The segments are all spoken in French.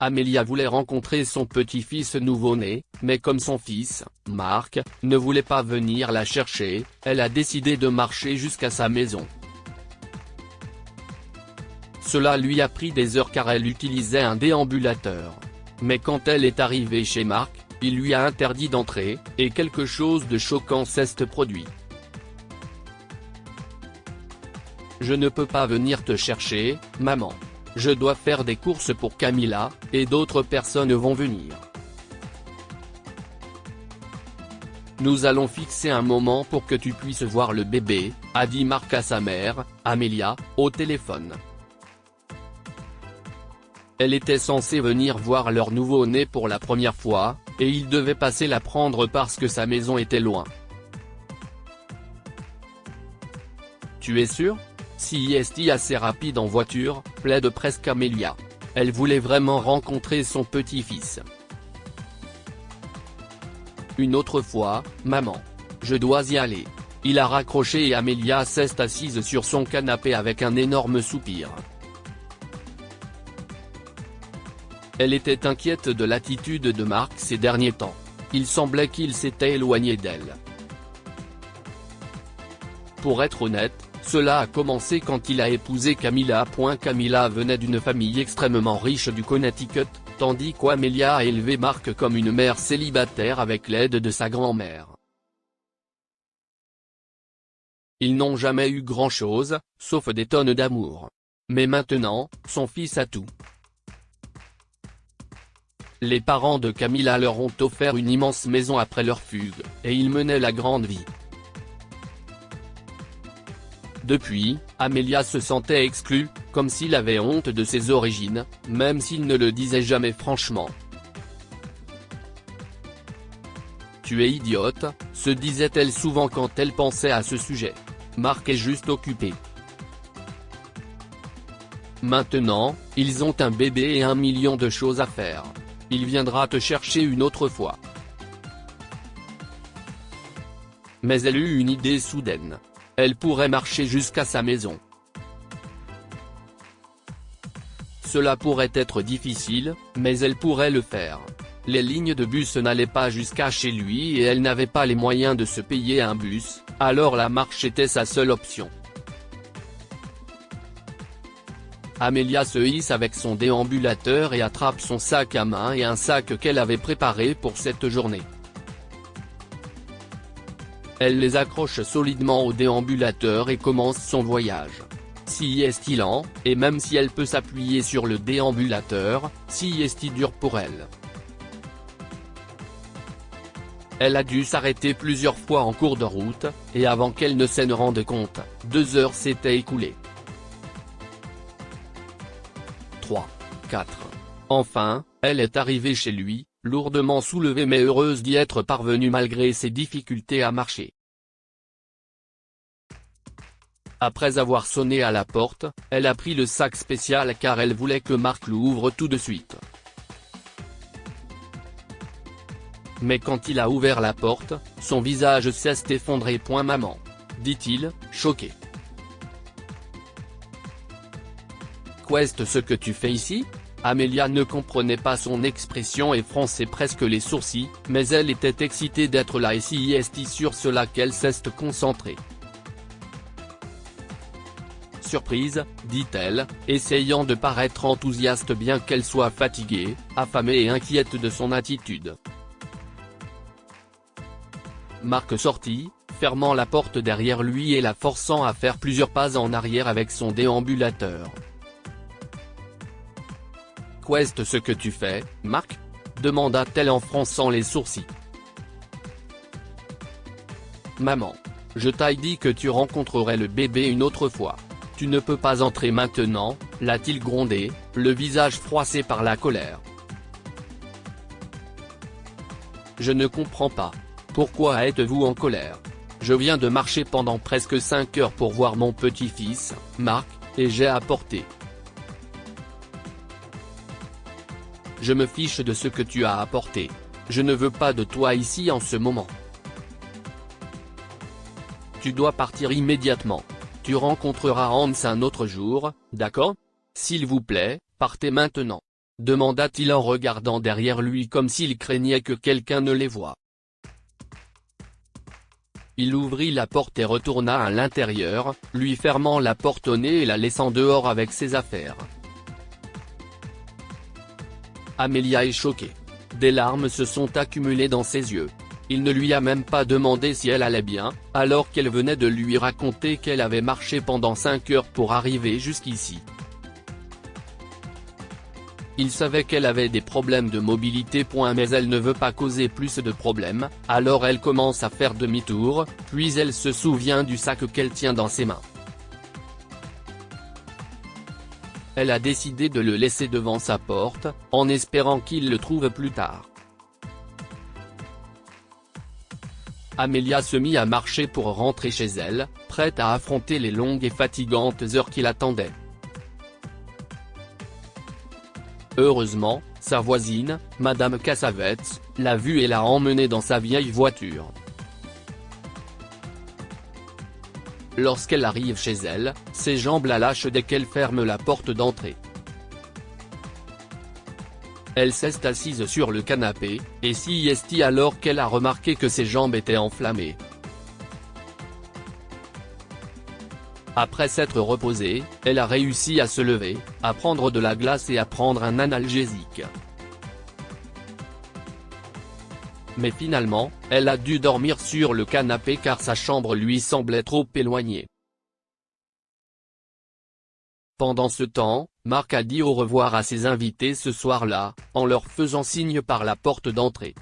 Amelia voulait rencontrer son petit-fils nouveau-né, mais comme son fils, Marc, ne voulait pas venir la chercher, elle a décidé de marcher jusqu'à sa maison. Cela lui a pris des heures car elle utilisait un déambulateur. Mais quand elle est arrivée chez Marc, il lui a interdit d'entrer, et quelque chose de choquant s'est produit. « Je ne peux pas venir te chercher, maman. Je dois faire des courses pour Camilla, et d'autres personnes vont venir. Nous allons fixer un moment pour que tu puisses voir le bébé », a dit Marc à sa mère, Amelia, au téléphone. Elle était censée venir voir leur nouveau-né pour la première fois, et il devait passer la prendre parce que sa maison était loin. « Tu es sûr ? Si est assez rapide en voiture, plaide presque Amelia. Elle voulait vraiment rencontrer son petit-fils. Une autre fois, maman. Je dois y aller. Il a raccroché et Amelia s'est assise sur son canapé avec un énorme soupir. Elle était inquiète de l'attitude de Marc ces derniers temps. Il semblait qu'il s'était éloigné d'elle. Pour être honnête, cela a commencé quand il a épousé Camilla. Camilla venait d'une famille extrêmement riche du Connecticut, tandis qu'Amelia a élevé Marc comme une mère célibataire avec l'aide de sa grand-mère. Ils n'ont jamais eu grand-chose, sauf des tonnes d'amour. Mais maintenant, son fils a tout. Les parents de Camilla leur ont offert une immense maison après leur fugue, et ils menaient la grande vie. Depuis, Amelia se sentait exclue, comme s'il avait honte de ses origines, même s'il ne le disait jamais franchement. « Tu es idiote », se disait-elle souvent quand elle pensait à ce sujet. Marc est juste occupé. Maintenant, ils ont un bébé et 1 million de choses à faire. Il viendra te chercher une autre fois. Mais elle eut une idée soudaine. Elle pourrait marcher jusqu'à sa maison. Cela pourrait être difficile, mais elle pourrait le faire. Les lignes de bus n'allaient pas jusqu'à chez lui et elle n'avait pas les moyens de se payer un bus, alors la marche était sa seule option. Amelia se hisse avec son déambulateur et attrape son sac à main et un sac qu'elle avait préparé pour cette journée. Elle les accroche solidement au déambulateur et commence son voyage. Si est lent, et même si elle peut s'appuyer sur le déambulateur, si est dur pour elle. Elle a dû s'arrêter plusieurs fois en cours de route, et avant qu'elle ne s'en rende compte, 2 heures s'étaient écoulées. 3, 4. Enfin, elle est arrivée chez lui, lourdement soulevée mais heureuse d'y être parvenue malgré ses difficultés à marcher. Après avoir sonné à la porte, elle a pris le sac spécial car elle voulait que Marc l'ouvre tout de suite. Mais quand il a ouvert la porte, son visage s'est effondré. « Maman », dit-il, choqué. « Qu'est-ce ce que tu fais ici ?» Amelia ne comprenait pas son expression et fronçait presque les sourcils, mais elle était excitée d'être là et si est sur cela qu'elle s'est concentrée. « Surprise », dit-elle, essayant de paraître enthousiaste bien qu'elle soit fatiguée, affamée et inquiète de son attitude. Marc sortit, fermant la porte derrière lui et la forçant à faire plusieurs pas en arrière avec son déambulateur. « Qu'est-ce ce que tu fais, Marc ?» demanda-t-elle en fronçant les sourcils. « Maman. Je t'ai dit que tu rencontrerais le bébé une autre fois. Tu ne peux pas entrer maintenant », l'a-t-il grondé, le visage froissé par la colère. « Je ne comprends pas. Pourquoi êtes-vous en colère ? Je viens de marcher pendant presque 5 heures pour voir mon petit-fils, Marc, et j'ai apporté. Je me fiche de ce que tu as apporté. Je ne veux pas de toi ici en ce moment. Tu dois partir immédiatement. Tu rencontreras Hans un autre jour, d'accord ? S'il vous plaît, partez maintenant. demanda-t-il en regardant derrière lui comme s'il craignait que quelqu'un ne les voie. Il ouvrit la porte et retourna à l'intérieur, lui fermant la porte au nez et la laissant dehors avec ses affaires. Amelia est choquée. Des larmes se sont accumulées dans ses yeux. Il ne lui a même pas demandé si elle allait bien, alors qu'elle venait de lui raconter qu'elle avait marché pendant 5 heures pour arriver jusqu'ici. Il savait qu'elle avait des problèmes de mobilité. Mais elle ne veut pas causer plus de problèmes, alors elle commence à faire demi-tour, puis elle se souvient du sac qu'elle tient dans ses mains. Elle a décidé de le laisser devant sa porte, en espérant qu'il le trouve plus tard. Amelia se mit à marcher pour rentrer chez elle, prête à affronter les longues et fatigantes heures qui l'attendaient. Heureusement, sa voisine, Madame Cassavetes, l'a vue et l'a emmenée dans sa vieille voiture. Lorsqu'elle arrive chez elle, ses jambes la lâchent dès qu'elle ferme la porte d'entrée. Elle s'est assise sur le canapé, et s'y est alors qu'elle a remarqué que ses jambes étaient enflammées. Après s'être reposée, elle a réussi à se lever, à prendre de la glace et à prendre un analgésique. Mais finalement, elle a dû dormir sur le canapé car sa chambre lui semblait trop éloignée. Pendant ce temps, Mark a dit au revoir à ses invités ce soir-là, en leur faisant signe par la porte d'entrée.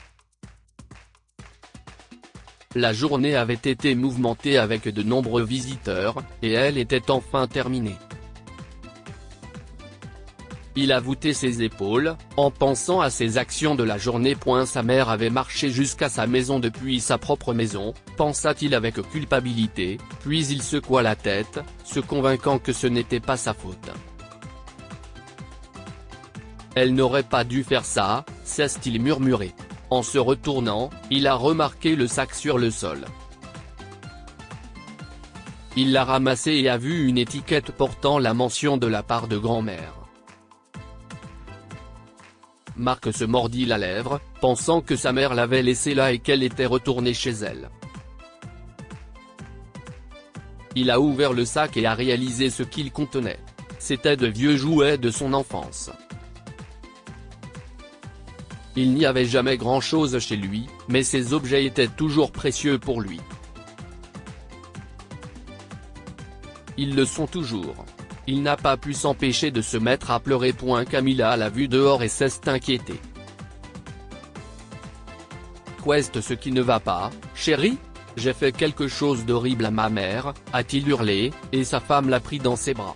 La journée avait été mouvementée avec de nombreux visiteurs, et elle était enfin terminée. Il a voûté ses épaules, en pensant à ses actions de la journée. Sa mère avait marché jusqu'à sa maison depuis sa propre maison, pensa-t-il avec culpabilité, puis il secoua la tête, se convainquant que ce n'était pas sa faute. Elle n'aurait pas dû faire ça, s'est-il murmuré. En se retournant, il a remarqué le sac sur le sol. Il l'a ramassé et a vu une étiquette portant la mention de la part de grand-mère. Mark se mordit la lèvre, pensant que sa mère l'avait laissé là et qu'elle était retournée chez elle. Il a ouvert le sac et a réalisé ce qu'il contenait. C'étaient de vieux jouets de son enfance. Il n'y avait jamais grand-chose chez lui, mais ces objets étaient toujours précieux pour lui. Ils le sont toujours. Il n'a pas pu s'empêcher de se mettre à pleurer. Camilla l'a vu dehors et s'est inquiétée. Qu'est-ce ce qui ne va pas, chérie? J'ai fait quelque chose d'horrible à ma mère, a-t-il hurlé, et sa femme l'a pris dans ses bras.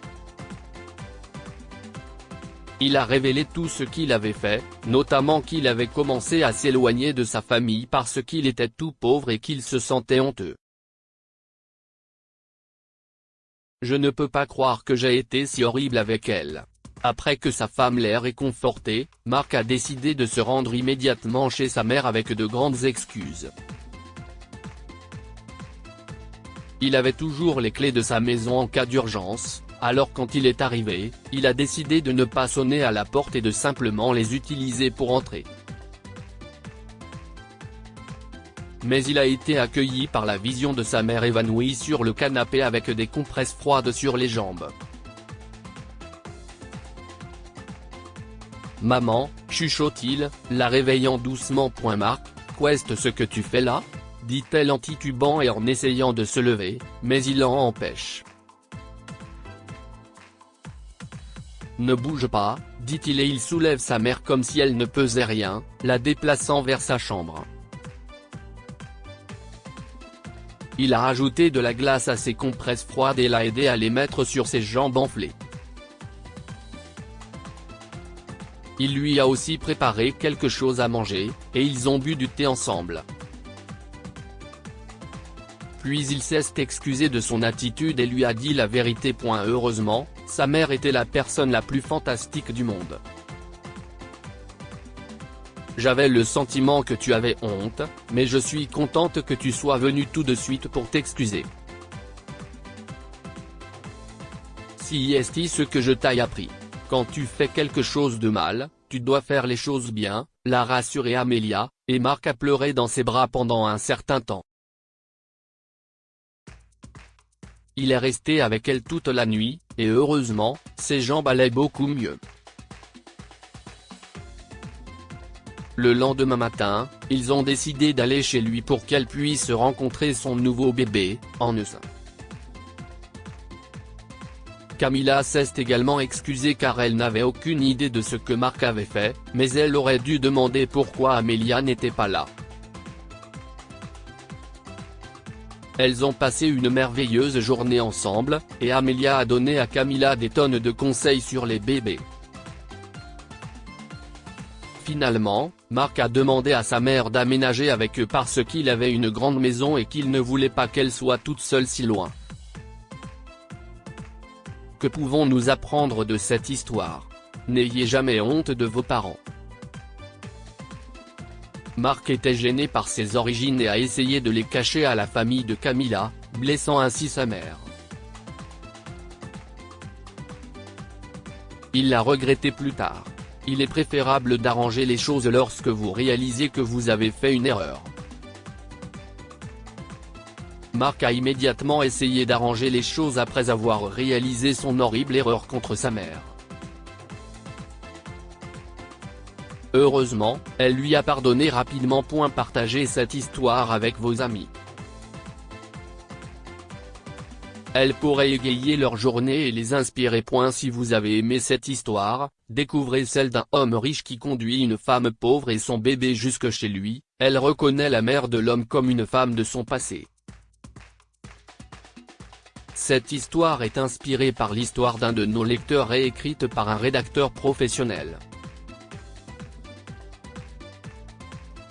Il a révélé tout ce qu'il avait fait, notamment qu'il avait commencé à s'éloigner de sa famille parce qu'il était tout pauvre et qu'il se sentait honteux. Je ne peux pas croire que j'ai été si horrible avec elle. Après que sa femme l'ait réconforté, Mark a décidé de se rendre immédiatement chez sa mère avec de grandes excuses. Il avait toujours les clés de sa maison en cas d'urgence, alors quand il est arrivé, il a décidé de ne pas sonner à la porte et de simplement les utiliser pour entrer. Mais il a été accueilli par la vision de sa mère évanouie sur le canapé avec des compresses froides sur les jambes. « Maman », chuchote-t-il, la réveillant doucement. Mark, qu'est-ce ce que tu fais là ? dit-elle en titubant et en essayant de se lever, mais il l'en empêche. Ne bouge pas, dit-il et il soulève sa mère comme si elle ne pesait rien, la déplaçant vers sa chambre. Il a ajouté de la glace à ses compresses froides et l'a aidé à les mettre sur ses jambes enflées. Il lui a aussi préparé quelque chose à manger, et ils ont bu du thé ensemble. Puis il s'est excusé de son attitude et lui a dit la vérité. Heureusement, sa mère était la personne la plus fantastique du monde. J'avais le sentiment que tu avais honte, mais je suis contente que tu sois venue tout de suite pour t'excuser. Si est ce que je t'ai appris. Quand tu fais quelque chose de mal, Tu dois faire les choses bien, l'a rassuré Amelia, et Mark a pleuré dans ses bras pendant un certain temps. Il est resté avec elle toute la nuit, et heureusement, ses jambes allaient beaucoup mieux. Le lendemain matin, ils ont décidé d'aller chez lui pour qu'elle puisse rencontrer son nouveau bébé, en sein. Camilla s'est également excusée car elle n'avait aucune idée de ce que Mark avait fait, mais elle aurait dû demander pourquoi Amelia n'était pas là. Elles ont passé une merveilleuse journée ensemble, et Amelia a donné à Camilla des tonnes de conseils sur les bébés. Finalement, Mark a demandé à sa mère d'aménager avec eux parce qu'il avait une grande maison et qu'il ne voulait pas qu'elle soit toute seule si loin. Que pouvons-nous apprendre de cette histoire? N'ayez jamais honte de vos parents. Mark était gêné par ses origines et a essayé de les cacher à la famille de Camilla, blessant ainsi sa mère. Il l'a regretté plus tard. Il est préférable d'arranger les choses lorsque vous réalisez que vous avez fait une erreur. Mark a immédiatement essayé d'arranger les choses après avoir réalisé son horrible erreur contre sa mère. Heureusement, elle lui a pardonné rapidement. Partagez cette histoire avec vos amis. Elle pourrait égayer leur journée et les inspirer. Si vous avez aimé cette histoire, découvrez celle d'un homme riche qui conduit une femme pauvre et son bébé jusque chez lui. Elle reconnaît la mère de l'homme comme une femme de son passé. Cette histoire est inspirée par l'histoire d'un de nos lecteurs et écrite par un rédacteur professionnel.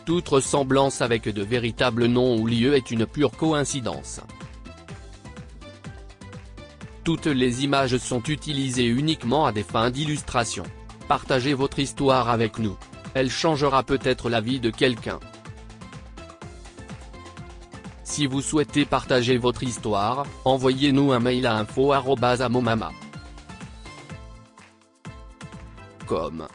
Toute ressemblance avec de véritables noms ou lieux est une pure coïncidence. Toutes les images sont utilisées uniquement à des fins d'illustration. Partagez votre histoire avec nous. Elle changera peut-être la vie de quelqu'un. Si vous souhaitez partager votre histoire, envoyez-nous un mail à info@amomama.com.